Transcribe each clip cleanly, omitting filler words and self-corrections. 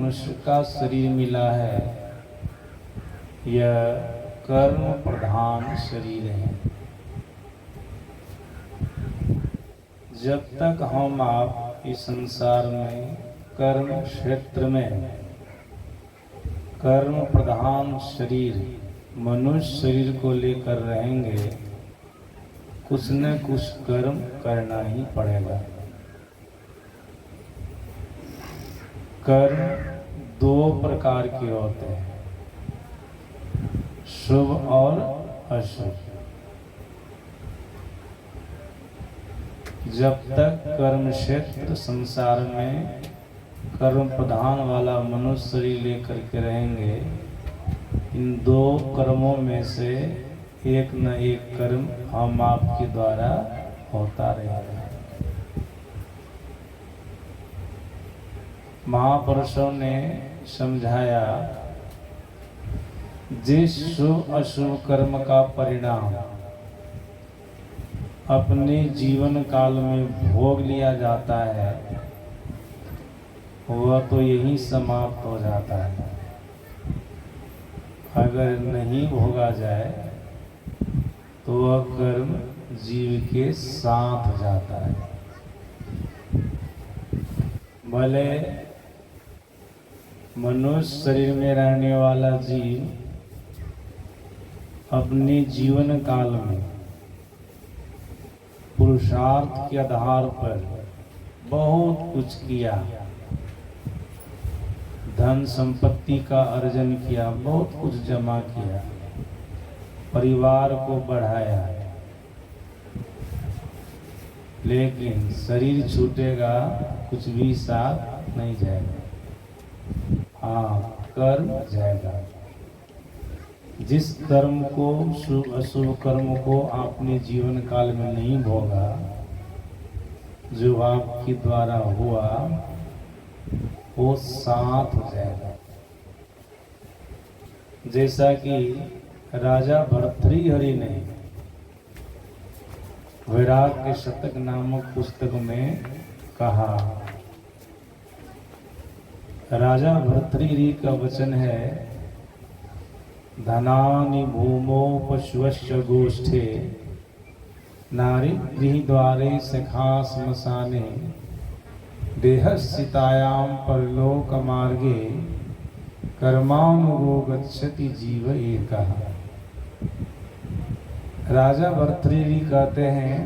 मनुष्य का शरीर मिला है, यह कर्म प्रधान शरीर है। जब तक हम आप इस संसार में कर्म क्षेत्र में कर्म प्रधान शरीर मनुष्य शरीर को लेकर रहेंगे, कुछ न कुछ कर्म करना ही पड़ेगा। कर्म दो प्रकार के होते हैं, शुभ और अशुभ। जब तक कर्म क्षेत्र संसार में कर्म प्रधान वाला मनुष्य शरीर लेकर के रहेंगे, इन दो कर्मों में से एक न एक कर्म हम आपके द्वारा होता रहेगा। महापुरुषों ने समझाया, जिस शुभ अशुभ कर्म का परिणाम अपने जीवन काल में भोग लिया जाता है, वह तो यही समाप्त हो जाता है। अगर नहीं भोगा जाए तो वह कर्म जीव के साथ जाता है। भले मनुष्य शरीर में रहने वाला जीव अपने जीवन काल में पुरुषार्थ के आधार पर बहुत कुछ किया, धन संपत्ति का अर्जन किया, बहुत कुछ जमा किया, परिवार को बढ़ाया, लेकिन शरीर छूटेगा, कुछ भी साथ नहीं जाएगा। हाँ, कर्म जाएगा। जिस कर्म को शुभ अशुभ कर्म को आपने जीवन काल में नहीं भोगा, जो आपके द्वारा हुआ वो साथ हो जाएगा। जैसा कि राजा भर्तृहरि ने वैराग्य शतक नामक पुस्तक में कहा, राजा भर्तृहरि का वचन है, धनानि भूमो पशुवश्च गोष्ठे नारी गृहद्वारे सखा श्मशाने देहस्थितायां परलोक मार्गे कर्मानुगो गच्छति जीव एकः। राजा भर्तृहरि कहते हैं,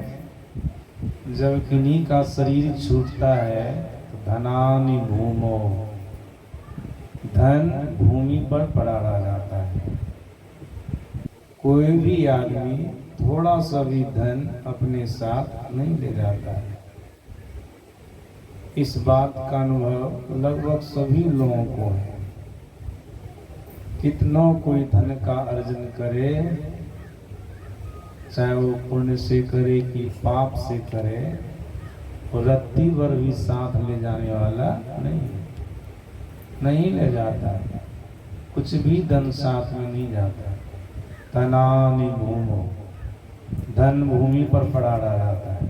जब किन्हीं का शरीर छूटता है तो धनानि भूमो, धन भूमि पर पड़ा रह जाता है। कोई भी आदमी थोड़ा सा भी धन अपने साथ नहीं ले जाता है। इस बात का अनुभव लगभग सभी लोगों को है। कितनों कोई धन का अर्जन करे, चाहे वो पुण्य से करे कि पाप से करे, और रत्ती भर भी साथ ले जाने वाला नहीं ले जाता। कुछ भी धन साथ में नहीं जाता। धनानि भूमो, धन भूमि पर पड़ा रह जाता है।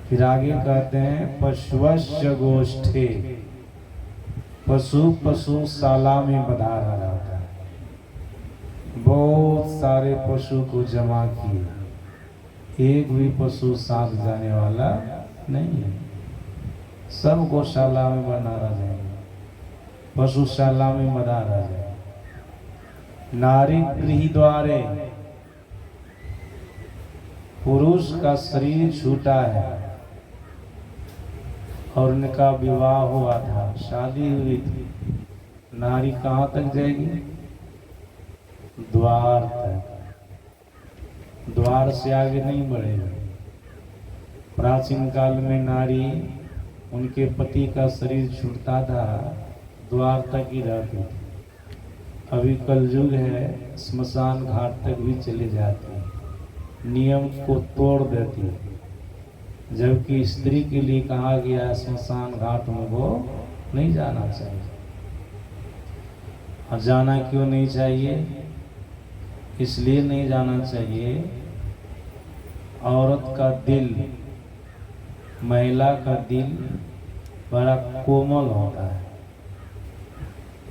फिर आगे कहते हैं, पशुवश्च गोष्ठे, पशु शाला में बंधा रह जाता है। बहुत सारे पशु को जमा किए, एक भी पशु साथ जाने वाला नहीं है। सब गौशाला में बना रह जाएगा, पशुशाला में बंधा रह जाएगा। नारी गृहद्वारे, पुरुष का शरीर छूटा है और उनका विवाह हुआ था, शादी हुई थी, नारी कहाँ तक जाएगी? द्वार तक, द्वार से आगे नहीं बढ़ेगी। प्राचीन काल में नारी, उनके पति का शरीर छूटता था, द्वार तक ही रहती थी। अभी कलयुग है, स्मशान घाट तक भी चले जाती है, नियम को तोड़ देती है। जबकि स्त्री के लिए कहा गया है स्मशान घाट में वो नहीं जाना चाहिए। और जाना क्यों नहीं चाहिए? इसलिए नहीं जाना चाहिए, औरत का दिल, महिला का दिल बड़ा कोमल होता है,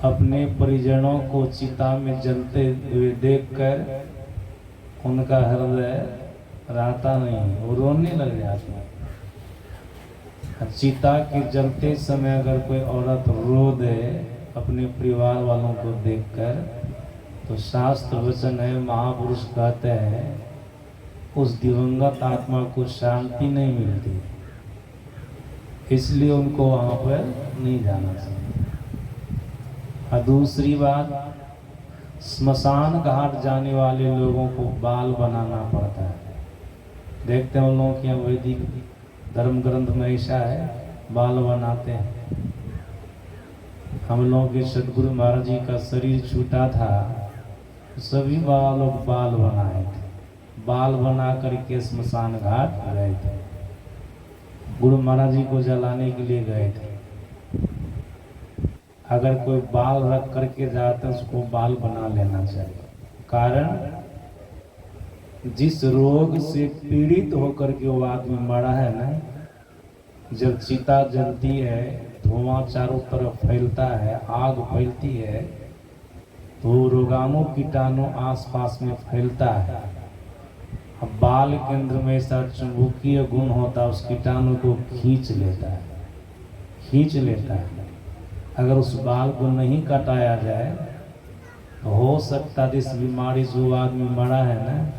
अपने परिजनों को चिता में जलते हुए देखकर उनका हृदय रहता नहीं, वो रोने लग जाते हैं। चिता के जलते समय अगर कोई औरत रो दे अपने परिवार वालों को देखकर, तो शास्त्र वचन है, महापुरुष कहते हैं उस दिवंगत आत्मा को शांति नहीं मिलती, इसलिए उनको वहां पर नहीं जाना चाहिए। और दूसरी बात, स्मशान घाट जाने वाले लोगों को बाल बनाना पड़ता है। देखते हैं उन लोगों के यहाँ वैदिक धर्म ग्रंथ में ऐसा है, बाल बनाते हैं। हम लोगों के सदगुरु महाराज जी का शरीर छूटा था, सभी बाबा लोग बाल बनाए थे, बाल बना करके स्मशान घाट गए थे, गुरु महाराज जी को जलाने के लिए गए थे। अगर कोई बाल रख करके जाते हैं उसको बाल बना लेना चाहिए। कारण जिस रोग से पीड़ित होकर के वो आदमी मरा है ना, जब चिता जलती है, धुआं चारों तरफ फैलता है, आग फैलती है, तो रोगाणु कीटाणु आसपास में फैलता है। अब बाल केंद्र में ऐसा चुंबकीय गुण होता है, उस कीटाणु को खींच लेता है। अगर उस बाल को नहीं कटाया जाए तो हो सकता है इस बीमारी से वो आदमी मरा है ना,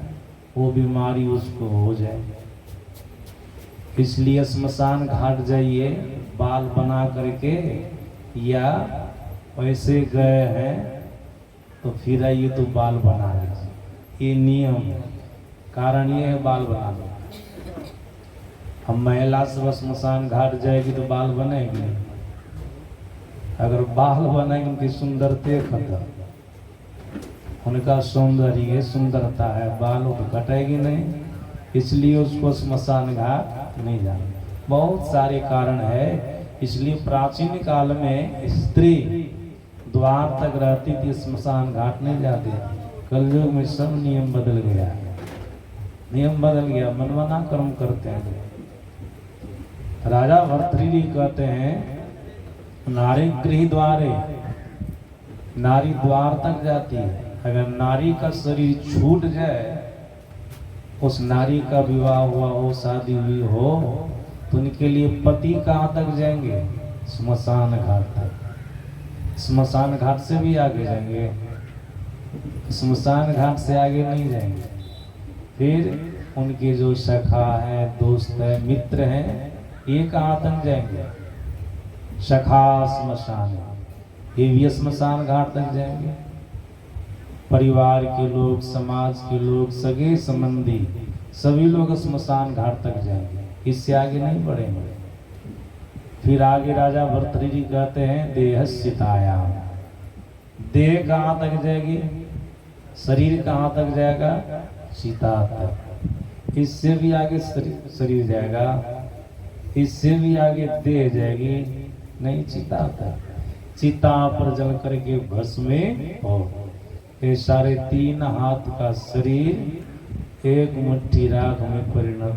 वो बीमारी उसको हो जाए। इसलिए स्मशान घाट जाइए, बाल बना करके, या वैसे गए हैं तो फिर आइए तो बाल बना लीजिए, ये नियम है। कारण ये है बाल बना लो। हम महिला सब स्मशान घाट जाएगी तो बाल बनेगी, अगर बाल बनेगी उनकी सुंदरता खत्म, उनका सौंदर्य सुंदरता है, बालों को घटेगी नहीं, इसलिए उसको स्मशान घाट नहीं जाना। बहुत सारे कारण है, इसलिए प्राचीन काल में स्त्री द्वार तक रहती थी, स्मशान घाट नहीं जाते। कलयुग में सब नियम बदल गया, मनमाना कर्म करते हैं। राजा भर्तृहरि कहते हैं, नारी गृह द्वारे, नारी द्वार तक जाती है। अगर नारी का शरीर छूट जाए, उस नारी का विवाह हुआ हो, शादी हुई हो, तो उनके लिए पति कहाँ तक जाएंगे? स्मशान घाट तक। स्मशान घाट से भी आगे जाएंगे, स्मशान घाट से आगे नहीं जाएंगे। फिर उनके जो सखा है, दोस्त है, मित्र हैं, ये कहाँ तक जाएंगे? सखा स्मशान, ये भी स्मशान घाट तक जाएंगे। परिवार के लोग, समाज के लोग, सगे संबंधी सभी लोग स्मशान घाट तक जाएंगे, इससे आगे नहीं बढ़ेंगे। फिर आगे राजा भर्तृहरि कहते हैं, देहस्यतायाम, देह कहाँ तक जाएगी? शरीर कहाँ तक जाएगा? चिता तक। इससे भी आगे शरीर जाएगा, इससे भी आगे देह जाएगी, नहीं चिता तक। चिता पर जल करके भस्म हो, ये साढ़े 3 हाथ का शरीर एक मुट्ठी राख में परिणत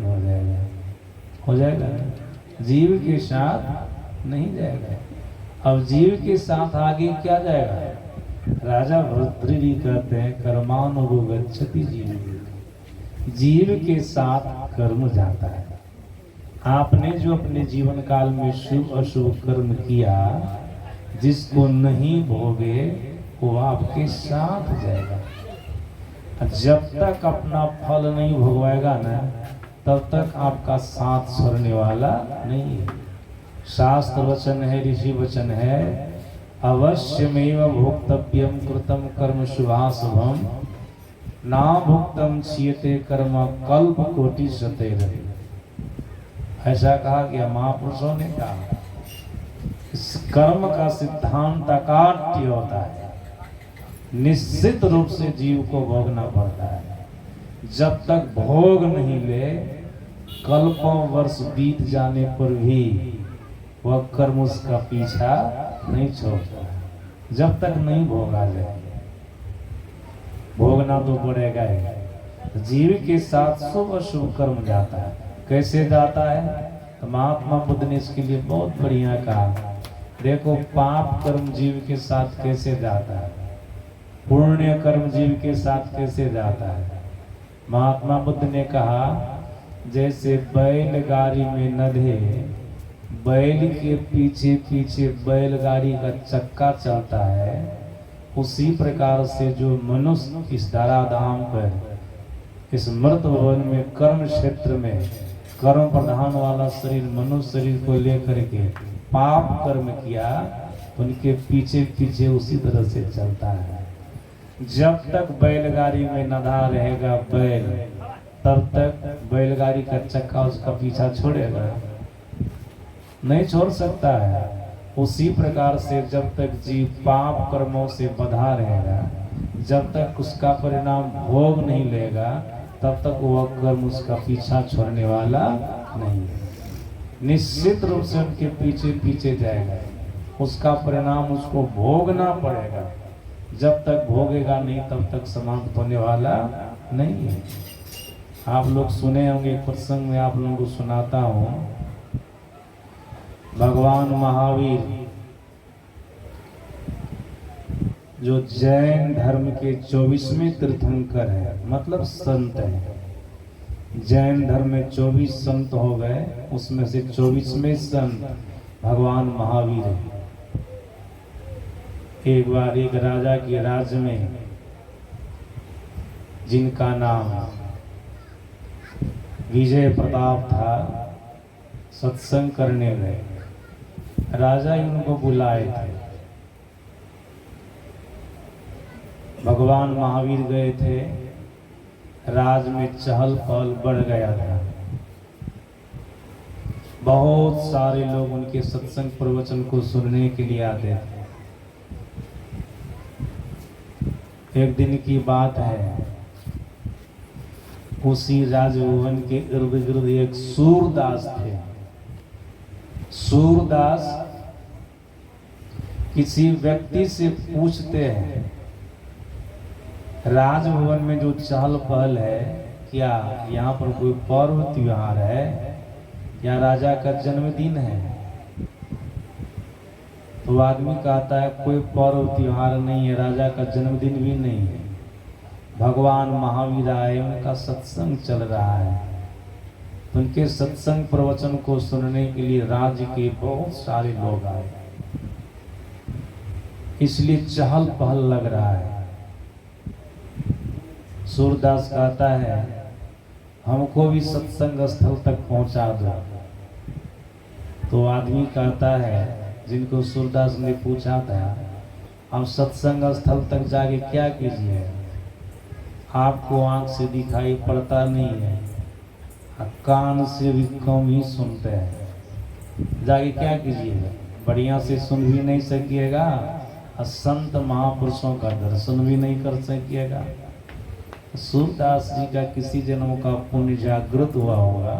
हो जाएगा ना? जीव के साथ नहीं जाएगा। अब जीव के साथ आगे क्या जाएगा? राजा भर्तृहरि कहते हैं, कर्मानुगच्छति जीव, जीव के साथ कर्म जाता है। आपने जो अपने जीवन काल में शुभ अशुभ कर्म किया, जिसको नहीं भोगे वो आपके साथ जाएगा। जब तक अपना फल नहीं भोगवाएगा ना, तब तक आपका साथ छोड़ने वाला नहीं है। शास्त्र वचन है, ऋषि वचन है, अवश्यमेव भोक्तव्यम कृतम कर्म शुभाशुभम ना भुक्तम क्षीयते कर्म कल्प कोटि शतेर। ऐसा कहा गया, महापुरुषों ने कहा। इस कर्म का सिद्धांत अकाट्य होता है, निश्चित रूप से जीव को भोगना पड़ता है। जब तक भोग नहीं ले, कल्पों वर्ष बीत जाने पर भी वह कर्म उसका पीछा नहीं छोड़ता, जब तक नहीं भोगा जाए। भोगना तो पड़ेगा ही। जीव के साथ शुभ अशुभ कर्म जाता है। कैसे जाता है? तो महात्मा बुद्ध ने इसके लिए बहुत बढ़िया कहा। देखो पाप कर्म जीव के साथ कैसे जाता है, पुण्य कर्म जीव के साथ कैसे जाता है। महात्मा बुद्ध ने कहा जैसे बैलगाड़ी में नधे बैल के पीछे पीछे बैलगाड़ी का चक्का चलता है, उसी प्रकार से जो मनुष्य इस धराधाम पर इस मृत भवन में कर्म क्षेत्र में कर्म प्रधान वाला शरीर मनुष्य शरीर को लेकर के पाप कर्म किया, उनके पीछे पीछे उसी तरह से चलता है। जब तक बैलगाड़ी में नधा रहेगा बैल, तब तक बैलगाड़ी का चक्का उसका पीछा छोड़ेगा नहीं, छोड़ सकता है। उसी प्रकार से जब तक जीव पाप कर्मों से बंधा रहेगा, जब तक उसका परिणाम भोग नहीं लेगा, तब तक वह कर्म उसका पीछा छोड़ने वाला नहीं है। निश्चित रूप से उनके पीछे पीछे जाएगा, उसका परिणाम उसको भोगना पड़ेगा। जब तक भोगेगा नहीं तब तक समाप्त होने वाला नहीं है। आप लोग सुने होंगे, प्रसंग में आप लोगों को सुनाता हूँ। भगवान महावीर जो जैन धर्म के 24वें तीर्थंकर है, मतलब संत है। जैन धर्म में 24 संत हो गए, उसमें से 24वें संत भगवान महावीर है। एक बार एक राजा के राज्य में, जिनका नाम विजय प्रताप था, सत्संग करने गए। राजा ही उनको बुलाए थे। भगवान महावीर गए थे। राज में चहल पहल बढ़ गया था। बहुत सारे लोग उनके सत्संग प्रवचन को सुनने के लिए आते थे। एक दिन की बात है, उसी राजभवन के इर्द गिर्द एक सूरदास थे। सूरदास किसी व्यक्ति से पूछते हैं, राजभवन में जो चहल पहल है, क्या यहाँ पर कोई पर्व त्योहार है या राजा का जन्मदिन है? तो आदमी कहता है कोई पर्व त्योहार नहीं है, राजा का जन्मदिन भी नहीं है। भगवान महावीर आए, उनका सत्संग चल रहा है। उनके सत्संग प्रवचन को सुनने के लिए राज्य के बहुत सारे लोग आए, इसलिए चहल पहल लग रहा है। सूरदास कहता है, हमको भी सत्संग स्थल तक पहुंचा दो। तो आदमी कहता है, जिनको सूरदास ने पूछा था, हम सत्संग स्थल तक जाके क्या कीजिए? आपको आंख से दिखाई पड़ता नहीं है, कान से भी कम ही सुनते हैं, जाके क्या कीजिएगा? बढ़िया से सुन भी नहीं सकिएगा और संत महापुरुषों का दर्शन भी नहीं कर सकिएगा। सूरदास जी का किसी जन्म का पुण्य जागृत हुआ होगा,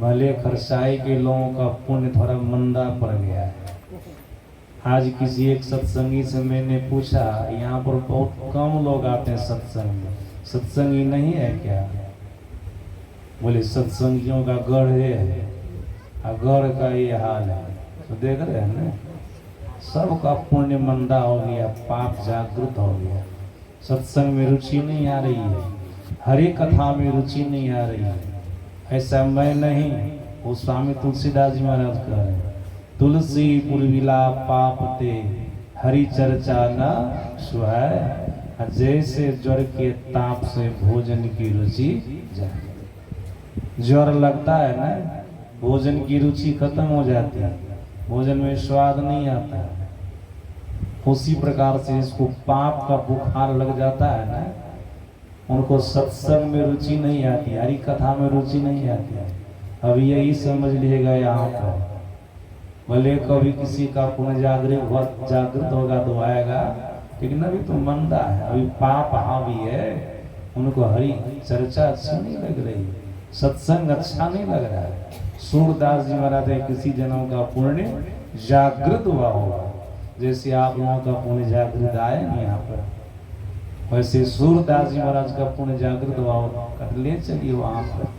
भले खरसाई के लोगों का पुण्य थोड़ा मंदा पड़ गया है। आज किसी एक सत्संगी से मैंने पूछा, यहाँ पर बहुत कम लोग आते हैं सत्संग में, सत्संगी नहीं है क्या? बोले सत्संगियों का गढ़ है, और गढ़ का ये हाल है। तो देख रहे हैं ना, सबका पुण्य मंदा हो गया, पाप जागृत हो गया। सत्संग में रुचि नहीं आ रही है, हरि कथा में रुचि नहीं आ रही है। ऐसा मैं नहीं, वो स्वामी तुलसीदास जी महाराज कह रहे हैं, तुलसी पुरविला पाप ते हरि चर्चा न सुहाय, जैसे ज्वर के ताप से भोजन की रुचि जाए। ज्वर लगता है ना, भोजन की रुचि खत्म हो जाती है, भोजन में स्वाद नहीं आता। उसी प्रकार से इसको पाप का बुखार लग जाता है ना, उनको सत्संग में रुचि नहीं आती, हरि कथा में रुचि नहीं आती। अब यही समझ लीजिएगा, यहाँ पर भले कभी किसी का पुण्य जागृत होगा तो आएगा, लेकिन अभी तो मंदा है, अभी पाप हावी है, उनको हरि चर्चा अच्छी नहीं लग रही, सत्संग अच्छा नहीं लग रहा है। सूरदास जी महाराज किसी जन्म का पुण्य जागृत हुआ होगा, जैसे आप लोगों का पुण्य जागृत आए नहीं यहाँ पर, वैसे सूरदास जी महाराज का पुण्य जागृत हुआ होगा, ले चलिए वहाँ पर।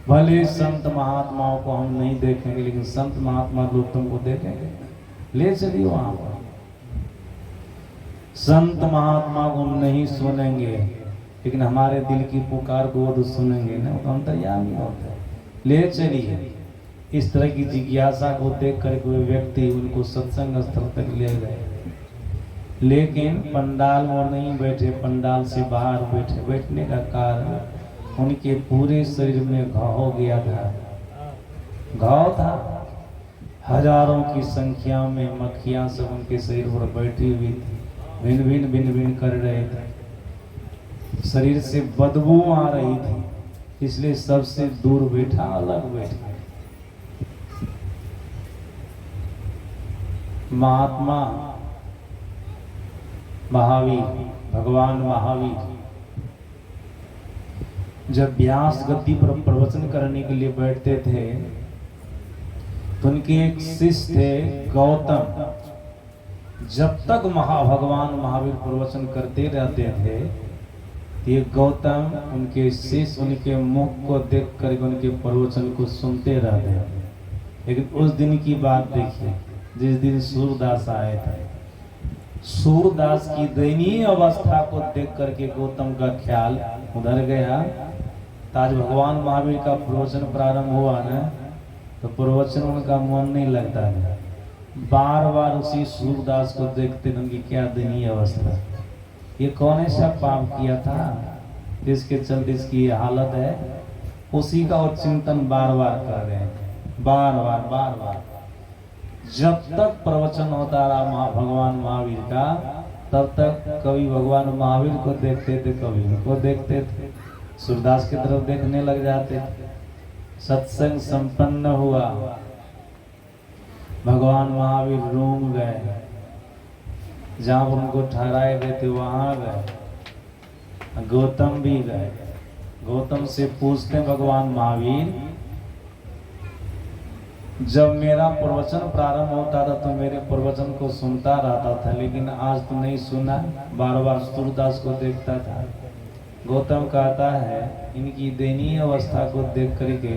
भले संत महात्माओं को हम नहीं देखेंगे, लेकिन संत महात्मा लोग तुमको देखेंगे। ले चलिए वहां पर। संत महात्मा को नहीं सुनेंगे, लेकिन हमारे दिल की पुकार को वो तो सुनेंगे ना, तो अंतर्यामी होता है। ले चलिए। इस तरह की जिज्ञासा को देख कर कोई व्यक्ति उनको सत्संग स्थल तक ले गए, लेकिन पंडाल में नहीं बैठे, पंडाल से बाहर बैठे। बैठने का कारण उनके पूरे शरीर में घाव हो गया था। घाव था, हजारों की संख्या में मक्खियां सब उनके शरीर पर बैठी हुई थी, भिन भिन कर रहे थे। शरीर से बदबू आ रही थी, इसलिए सबसे दूर बैठा, अलग बैठा। महात्मा महावीर, भगवान महावीर जब व्यास गद्दी पर प्रवचन करने के लिए बैठते थे, तो उनके एक शिष्य थे गौतम। जब तक भगवान महावीर प्रवचन करते रहते थे, ये गौतम उनके शिष्य उनके मुख को देख कर उनके प्रवचन को सुनते रहते थे। लेकिन उस दिन की बात देखिए, जिस दिन सूरदास आए थे, सूरदास की दयनीय अवस्था को देख करके गौतम का ख्याल उधर गया। आज भगवान महावीर का प्रवचन प्रारंभ हुआ ना, तो प्रवचन उनका मन नहीं लगता है, बार बार उसी सूरदास को देखते उनकी क्या दयनीय अवस्था। ये कौन ऐसा पाप किया था जिसके चलते इसकी हालत है, उसी का वो चिंतन बार बार कर रहे हैं, बार बार। जब तक प्रवचन होता रहा भगवान महावीर का, तब तक कभी भगवान महावीर को देखते थे, कभी उनको देखते थे, सूरदास की तरफ देखने लग जाते थे। सत्संग संपन्न हुआ, भगवान महावीर रूम गए, जहां उनको ठहराए गए थे वहां गए। गौतम भी गए। गौतम से पूछते भगवान महावीर, जब मेरा प्रवचन प्रारंभ होता था तो मेरे प्रवचन को सुनता रहता था, लेकिन आज तो नहीं सुना, बार बार सूरदास को देखता था। गौतम कहता है, इनकी दयनीय अवस्था को देख करके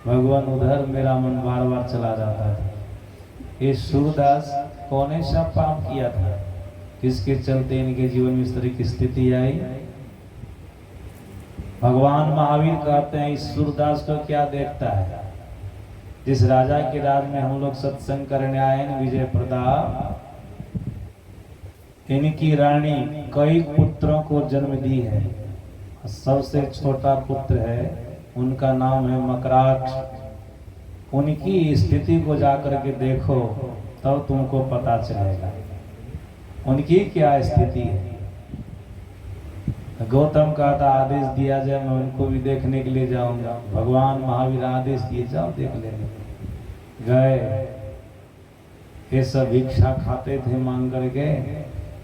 भगवान उधर मेरा मन बार बार चला जाता था। ये सूरदास कौन ऐसा पाप किया था किसके चलते इनके जीवन में इस तरह की स्थिति आई। भगवान महावीर कहते हैं, इस सूरदास को क्या देखता है। जिस राजा के राज में हम लोग सत्संग करने आए हैं, विजय प्रताप, इनकी रानी कई पुत्रों को जन्म दी है। सबसे छोटा पुत्र है, उनका नाम है मकराक्ष। उनकी स्थिति को जाकर के देखो, तब तुमको पता चलेगा उनकी क्या स्थिति है। गौतम का था आदेश दिया जाए, मैं उनको भी देखने के लिए जाऊंगा। भगवान महावीर आदेश दिए, जाओ देख लेंगे। गए, ये सब भिक्षा खाते थे मांग करके।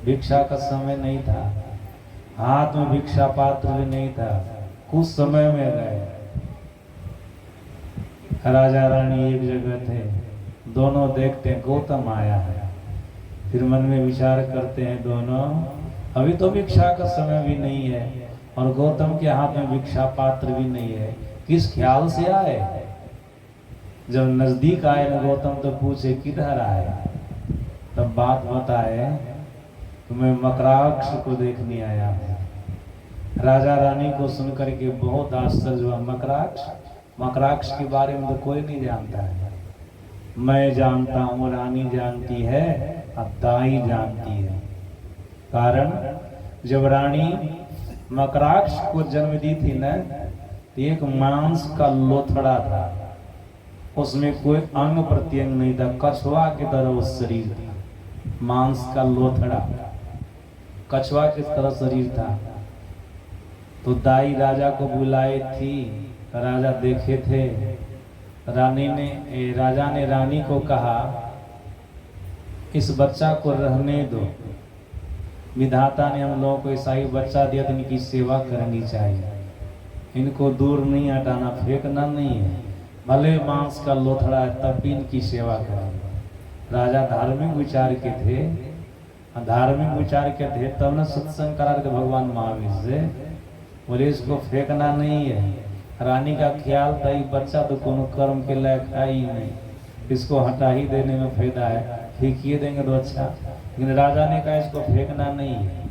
भिक्षा का समय नहीं था, हाथ में भिक्षा पात्र भी नहीं था। कुछ समय में गए, राजा रानी एक जगह थे, दोनों देखते हैं गौतम आया है। फिर मन में विचार करते हैं दोनों, अभी तो भिक्षा का समय भी नहीं है और गौतम के हाथ में भिक्षा पात्र भी नहीं है, किस ख्याल से आए। जब नजदीक आए ना गौतम, तो पूछे किधर आए, तब बात बताए, तो मैं मकराक्ष को देखने आया हूँ। राजा रानी को सुनकर के बहुत आश्चर्य हुआ। मकराक्ष के बारे में तो कोई नहीं जानता है, मैं जानता हूँ, रानी जानती है, अब दाई जानती है। कारण जब रानी मकराक्ष को जन्म दी थी न, तो एक मांस का लोथड़ा था, उसमें कोई अंग प्रत्यंग नहीं था, कछुआ की तरह वो शरीर था। मांस का लोथड़ा, कछुआ की तरह शरीर था। तो दाई राजा को बुलाई थी, राजा देखे थे। राजा ने रानी को कहा, इस बच्चा को रहने दो, विधाता ने हम लोगों को ऐसा ही बच्चा दिया, तो इनकी सेवा करनी चाहिए, इनको दूर नहीं हटाना, फेंकना नहीं है, भले मांस का लोथड़ा है तब भी इनकी सेवा करेंगे। राजा धार्मिक विचार के थे, तब न सत्संग करा थे भगवान महावीर से, बोले इसको फेंकना नहीं है। रानी का ख्याल था, बच्चा तो कोनो कर्म के लायक है ही नहीं, इसको हटा ही देने में फायदा है, फेंकिए देंगे तो अच्छा, लेकिन राजा ने कहा इसको फेंकना नहीं है,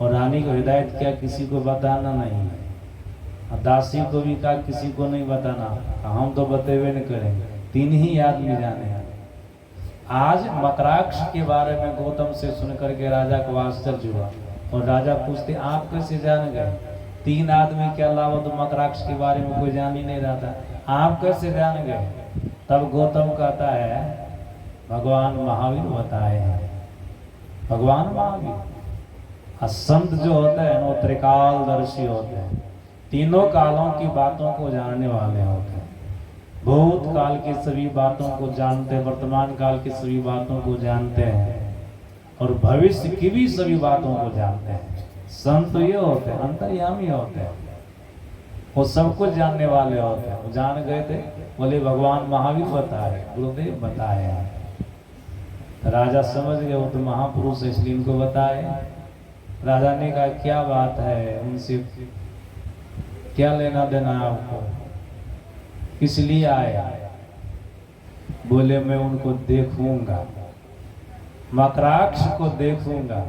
और रानी को हिदायत किया किसी को बताना नहीं है, और दासी को भी कहा किसी को नहीं बताना, हम तो बतेवे नहीं करेंगे, 3 ही आदमी जाने। आज मकराक्ष के बारे में गौतम से सुन करके राजा को आश्चर्य हुआ, और राजा पूछते आप कैसे जान गए? 3 आदमी के अलावा तो मकराक्ष के बारे में कोई जान ही नहीं रहा था, आप कैसे जान गए? तब गौतम कहता है भगवान महावीर बताए हैं। भगवान महावीर संत जो होते हैं वो त्रिकालदर्शी होते हैं, तीनों कालों की बातों को जानने वाले होते हैं। भूत काल की सभी बातों को जानते हैं, वर्तमान काल की सभी बातों को जानते हैं, और भविष्य की भी सभी बातों को जानते हैं। संत ये होते हैं, अंतर्यामी होते हैं, वो सब कुछ जानने वाले होते हैं। वो जान गए थे, बोले भगवान महावीर बताए, गुरुदेव बताए हैं। राजा समझ गए वो तो महापुरुष है, इसलिए इनको बताए। राजा ने कहा क्या बात है, उनसे क्या लेना देना आपको, किस लिए आया? बोले मैं उनको देखूंगा, मकराक्ष को देखूंगा।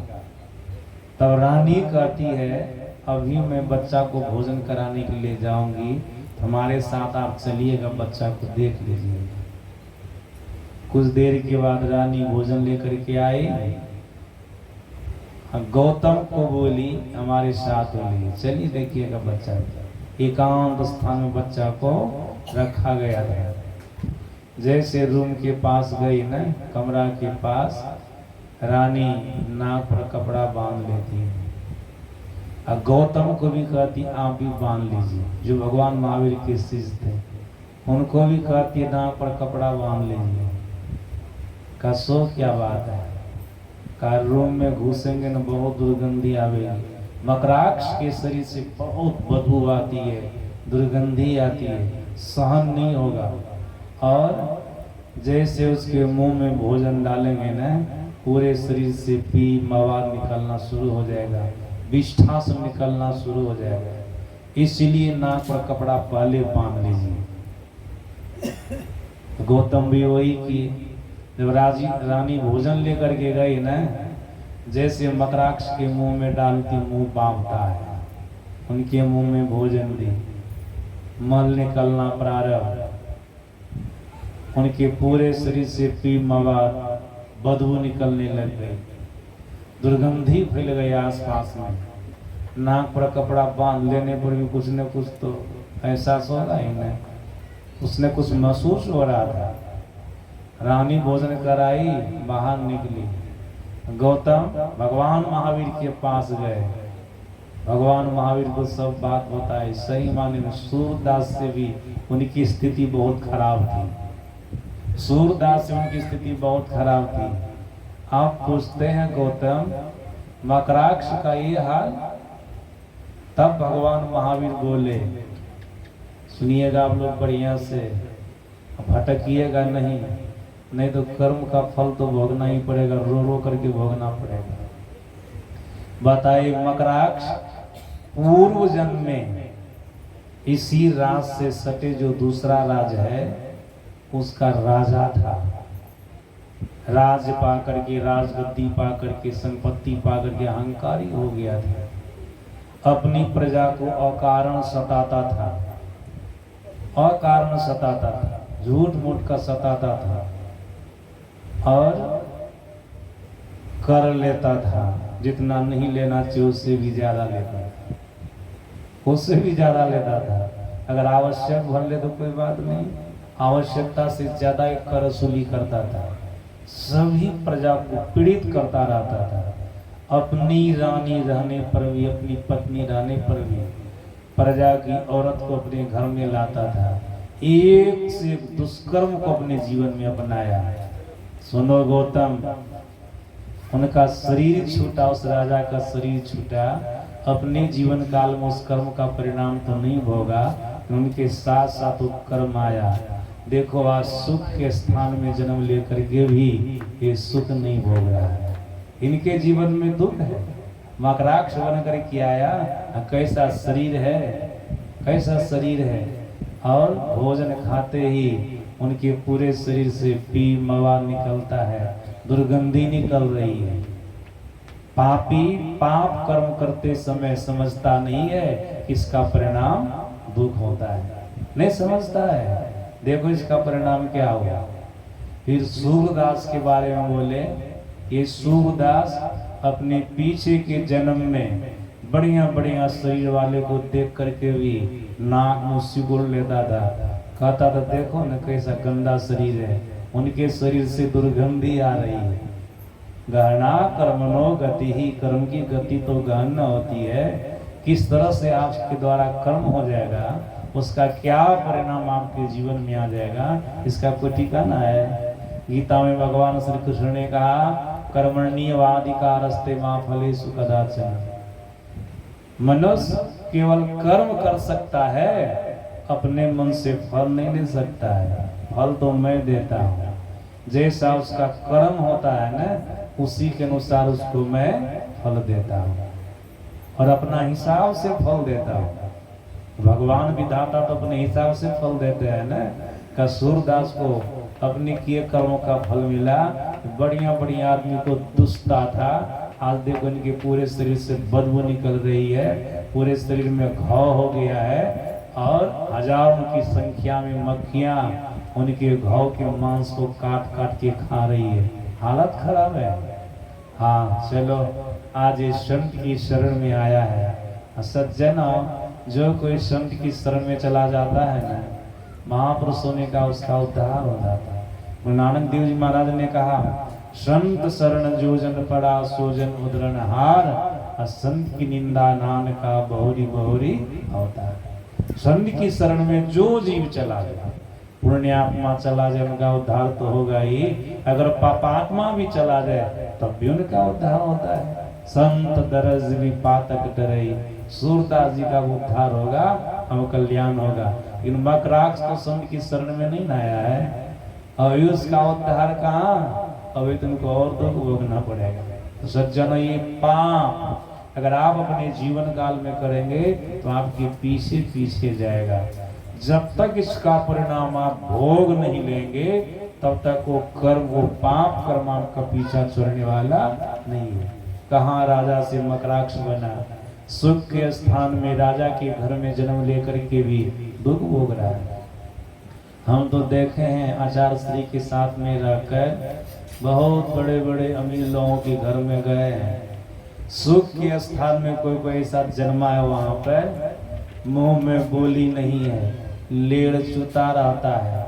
तब रानी कहती है अभी मैं बच्चा को भोजन कराने के लिए जाऊंगी, हमारे साथ आप चलिएगा, बच्चा को देख लीजिए। कुछ देर के बाद रानी भोजन लेकर के आई, गौतम को बोली हमारे साथ बोली चलिए देखिएगा बच्चा। एकांत स्थान में बच्चा को रखा गया था। जैसे रूम के पास गई ना, कमरा के पास, रानी नाक पर कपड़ा बांध लेती है, और गौतम को भी कहती आप भी बांध लीजिए। जो भगवान महावीर के शिष्य थे उनको भी कहती है नाक पर कपड़ा बांध लीजिए। का सो क्या बात है, का रूम में घुसेंगे न बहुत दुर्गंधी आवेगी, मकराक्ष के शरीर से बहुत बदबू आती है, दुर्गंधी आती है, सहन नहीं होगा। और जैसे उसके मुंह में भोजन डालेंगे ना, पूरे शरीर से पी मवाद निकलना शुरू हो जाएगा, विष्ठा से निकलना शुरू हो जाएगा। इसलिए नाक पर कपड़ा पहले बांध लीजिए। गौतम भी वही की, जब रानी भोजन लेकर के गई ना, जैसे मकराक्ष के मुंह में डालती मुंह बांधता है, उनके मुंह में भोजन दी, मल निकलना प्रारंभ, उनके पूरे शरीर से पी मवाद बदबू निकलने लग गई, दुर्गंधी फैल गई आसपास में। नाक पर कपड़ा बांध लेने पर भी कुछ न कुछ तो एहसास हो रहा ही नहीं, उसने कुछ महसूस हो रहा था। रानी भोजन कराई, बाहर निकली, गौतम भगवान महावीर के पास गए, भगवान महावीर को सब बात बताई। सही माने में सूरदास से भी उनकी स्थिति बहुत खराब थी, सूरदास से उनकी स्थिति बहुत खराब थी। आप पूछते हैं गौतम मकराक्ष का ये हाल? तब भगवान महावीर बोले, सुनिएगा आप लोग बढ़िया से, भटकिएगा नहीं, नहीं तो कर्म का फल तो भोगना ही पड़ेगा, रो रो करके भोगना पड़ेगा। बताए मकराक्ष पूर्व जन्म में इसी राज से सटे जो दूसरा राज है उसका राजा था। राज पा करके, राजगद्दी पा करके, संपत्ति पा करके अहंकारी हो गया था। अपनी प्रजा को अकारण सताता था, अकारण सताता था, झूठ मूठ का सताता था, और कर लेता था, जितना नहीं लेना चाहिए उससे भी ज्यादा लेता था, उससे भी ज्यादा लेता था। अगर आवश्यक भर ले तो कोई बात नहीं, आवश्यकता से ज्यादा एक कर वसूली करता था, सभी प्रजा को पीड़ित करता रहता था। अपनी रानी रहने पर भी, अपनी पत्नी रहने पर भी प्रजा की औरत को अपने घर में लाता था, एक से एक दुष्कर्म को अपने जीवन में अपनाया। सुनो गौतम, उनका शरीर छूटा, उस राजा का शरीर छूटा, अपने जीवन काल में उस कर्म का परिणाम तो नहीं भोगा, उनके साथ साथ वो कर्म आया। देखो आज सुख के स्थान में जन्म लेकर के भी ये सुख नहीं भोग रहा है, इनके जीवन में दुख है। मकराक्ष बन कर के आया, कैसा शरीर है, कैसा शरीर है, और भोजन खाते ही उनके पूरे शरीर से पी मवा निकलता है, दुर्गंधी निकल रही है। पापी पाप कर्म करते समय समझता नहीं है कि इसका परिणाम दुख होता है, नहीं समझता है। देखो इसका परिणाम क्या हुआ। फिर सूरदास के बारे में बोले, ये सूरदास अपने पीछे के जन्म में बढ़िया बढ़िया शरीर वाले को देख करके भी नाक मुंह सिकुड़ लेता था। कहता था देखो न कैसा गंदा शरीर है, उनके शरीर से दुर्गंधी आ रही है। गहना कर्मनो गति ही, कर्म की गति तो गहन होती है। किस तरह से आपके द्वारा कर्म हो जाएगा, उसका क्या परिणाम आपके जीवन में आ जाएगा, इसका कोई ठिकाना है। गीता में भगवान श्री कृष्ण ने कहा, कर्मण्येवाधिकारस्ते मा फलेषु कदाचन। मनुष्य केवल कर्म कर सकता है, अपने मन से फल नहीं ले सकता है। फल तो मैं देता हूँ, जैसा उसका कर्म होता है ना, उसी के अनुसार उसको मैं फल देता हूँ और अपना हिसाब से फल देता हूँ। भगवान विधाता तो अपने हिसाब से फल देते हैं ना। का सूरदास को अपने किए कर्मों का फल मिला। बढ़िया बढ़िया आदमी को दुष्टा था, आज देखो इनके पूरे शरीर से बदबू निकल रही है, पूरे शरीर में घाव हो गया है और हजारों की संख्या में मक्खियां उनके घाव के मांस को काट काट के खा रही है। हालत खराब है। हाँ चलो, आज ये संत की शरण में आया है। सज्जन, जो कोई संत की शरण में चला जाता है ना, महापुरुषों ने कहा उसका उद्धार हो जाता है। गुरु नानक देव जी महाराज ने कहा, संत शरण जो जन पड़ा सोजन उदरण हार, संत की निंदा नान का बहुरी बहुरी होता है। संत की शरण में जो जीव चला गया, पुण्यात्मा चला जाए, उनका उद्धार तो होगा ही। अगर पापात्मा भी चला जाए तब भी उनका उद्धार होता है। संत दरज भी पातक डरई, सूरदास जी का उद्धार होगा, हम कल्याण होगा। इन मकराक्ष तो संत की शरण में नहीं आया है, अभी उसका उद्धार कहाँ, अभी तुमको और दुख भोगना पड़ेगा। तो सज्जन, ये पाप अगर आप अपने जीवन काल में करेंगे तो आपके पीछे पीछे जाएगा। जब तक इसका परिणाम आप भोग नहीं लेंगे तब तक वो कर्म, वो पाप कर्म आपका पीछा छोड़ने वाला नहीं है। कहाँ राजा से मकराक्ष बना, सुख के स्थान में राजा के घर में जन्म लेकर के भी दुख भोग रहा है। हम तो देखे हैं आचार्य श्री के साथ में रहकर बहुत बड़े बड़े अमीर लोगों के घर में गए हैं। सुख के स्थान में कोई कोई ऐसा जन्मा है, वहां पर मुंह में बोली नहीं है, लेड़ चुता रहता है,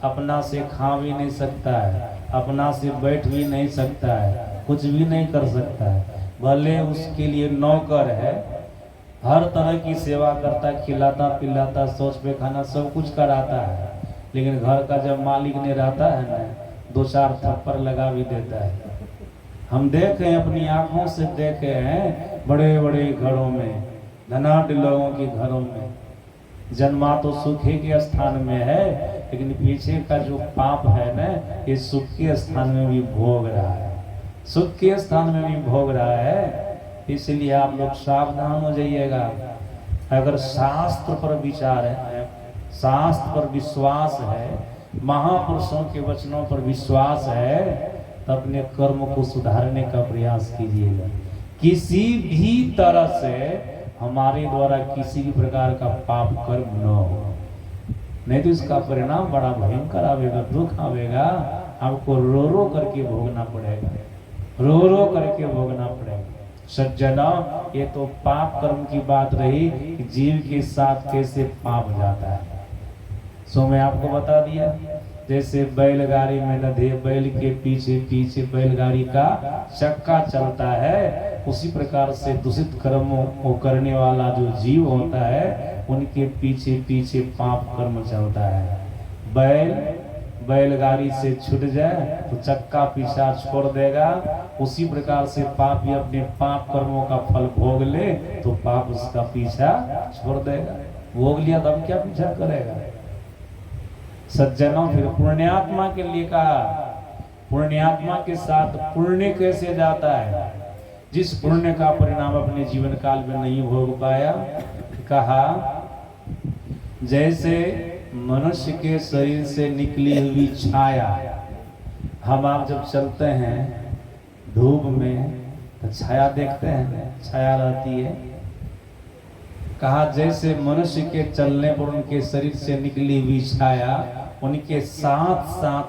अपना से खा भी नहीं सकता है, अपना से बैठ भी नहीं सकता है, कुछ भी नहीं कर सकता है। भले उसके लिए नौकर है, हर तरह की सेवा करता, खिलाता पिलाता, शौच पे खाना सब कुछ कराता है, लेकिन घर का जब मालिक नहीं रहता है ना, दो चार थप्पड़ लगा भी देता है। हम देखे हैं, अपनी आंखों से देखे हैं, बड़े बड़े घरों में, धनाढ़ लोगों के घरों में जन्मा तो सुख के स्थान में है, लेकिन पीछे का जो पाप है ना, ये सुख के स्थान में भी भोग रहा है, सुख के स्थान में भी भोग रहा है। इसलिए आप लोग सावधान हो जाइएगा। अगर शास्त्र पर विचार है, शास्त्र पर विश्वास है, महापुरुषों के वचनों पर विश्वास है, तो अपने कर्म को सुधारने का प्रयास कीजिएगा। किसी भी तरह से हमारे द्वारा किसी भी प्रकार का पाप कर्म न हो, नहीं तो इसका परिणाम बड़ा भयंकर आवेगा, दुख आवेगा, आपको रो रो करके भोगना पड़ेगा, रो रो करके भोगना पड़ेगा। सज्जना, ये तो पाप कर्म की बात रही कि जीव के साथ कैसे पाप जाता है। सो मैं आपको बता दिया, जैसे बैलगाड़ी में लदे बैल के पीछे पीछे बैलगाड़ी का चक्का चलता है, उसी प्रकार से दूषित कर्मों को करने वाला जो जीव होता है, उनके पीछे पीछे पाप कर्म चलता है। बैलगाड़ी से छूट जाए तो चक्का पीछा छोड़ देगा, उसी प्रकार से पापी अपने पाप कर्मों का फल भोग ले तो पाप उसका पीछा छोड़ देगा। भोग लिया तब क्या पीछा करेगा। सज्जनों, फिर पुण्यात्मा के लिए कहा, पुण्यात्मा के साथ पुण्य कैसे जाता है, जिस पुण्य का परिणाम अपने जीवन काल में नहीं भोग पाया। कहा, जैसे मनुष्य के शरीर से निकली हुई छाया हम आप जब चलते हैं धूप में तो छाया देखते हैं, छाया रहती है। कहा जैसे मनुष्य के चलने पर उनके शरीर से निकली हुई छाया उनके साथ साथ